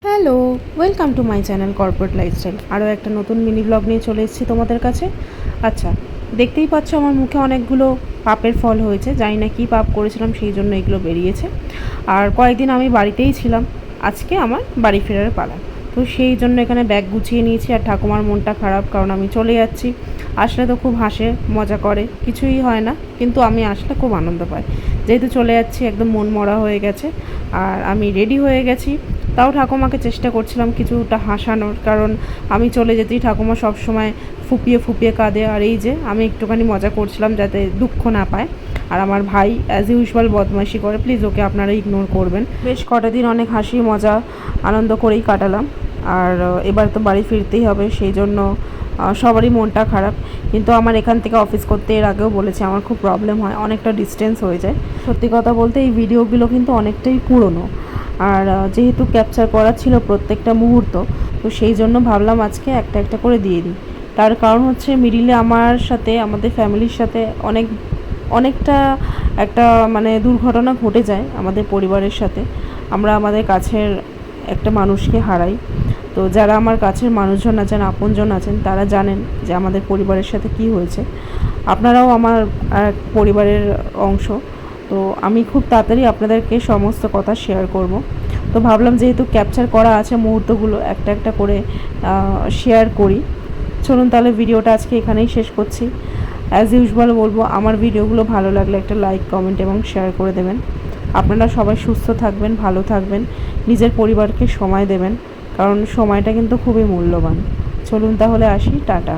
Hello, welcome to my channel corporate lifestyle. আরও একটা নতুন মিনি ব্লগ নিয়ে চলে এসেছি তোমাদের কাছে। আচ্ছা, দেখতেই পাচ্ছ আমার মুখে অনেকগুলো পাপের ফল হয়েছে। জানি না কী পাপ করেছিলাম, সেই জন্য এগুলো বেরিয়েছে। আর কয়েকদিন আমি বাড়িতেই ছিলাম, আজকে আমার বাড়ি ফেরার পালা। তো সেই জন্য এখানে ব্যাগ গুছিয়ে নিয়েছি। আর ঠাকুমার মনটা খারাপ, কারণ আমি চলে যাচ্ছি। আসলে তো খুব হাসে, মজা করে, কিছুই হয় না, কিন্তু আমি আসলে খুব আনন্দ পাই। যেহেতু চলে যাচ্ছি, একদম মন মরা হয়ে গেছে। আর আমি রেডি হয়ে গেছি, তাও ঠাকুমাকে চেষ্টা করছিলাম কিছুটা হাসানোর, কারণ আমি চলে যেতেই ঠাকুমা সবসময় ফুপিয়ে ফুপিয়ে কাঁদে। আর এই যে আমি একটুখানি মজা করছিলাম যাতে দুঃখ না পায়। আর আমার ভাই অ্যাজ ইউজুয়াল বদমাইশি করে, প্লিজ ওকে আপনারা ইগনোর করবেন। বেশ কটা দিন অনেক হাসি মজা আনন্দ করেই কাটালাম। আর এবার তো বাড়ি ফিরতেই হবে, সেই জন্য সবারই মনটা খারাপ। কিন্তু আমার এখান থেকে অফিস করতে এর আগেও বলেছি আমার খুব প্রবলেম হয়, অনেকটা ডিস্টেন্স হয়ে যায়। সত্যি কথা বলতে এই ভিডিওগুলো কিন্তু অনেকটাই পুরনো। আর যেহেতু ক্যাপচার করা ছিল প্রত্যেকটা মুহূর্ত, তো সেই জন্য ভাবলাম আজকে একটা একটা করে দিয়ে দিই। তার কারণ হচ্ছে মিডিলে আমার সাথে, আমাদের ফ্যামিলির সাথে অনেকটা একটা মানে দুর্ঘটনা ঘটে যায় আমাদের পরিবারের সাথে। আমরা আমাদের কাছের একটা মানুষকে হারাই। তো যারা আমার কাছের মানুষজন আছেন, আপনজন আছেন, তারা জানেন যে আমাদের পরিবারের সাথে কি হয়েছে। আপনারাও আমার পরিবারের অংশ। তো আমি খুব তাড়াতাড়ি আপনাদেরকে সমস্ত কথা শেয়ার করব। তো ভাবলাম যেহেতু ক্যাপচার করা আছে মুহূর্তগুলো, একটা একটা করে শেয়ার করি। চলুন তাহলে ভিডিওটা আজকে এখানেই শেষ করছি। অ্যাজ ইউজুয়াল বলবো, আমার ভিডিওগুলো ভালো লাগলে একটা লাইক, কমেন্ট এবং শেয়ার করে দেবেন। আপনারা সবাই সুস্থ থাকবেন, ভালো থাকবেন, নিজের পরিবারকে সময় দেবেন, কারণ সময়টা কিন্তু খুবই মূল্যবান। চলুন তাহলে আসি, টাটা।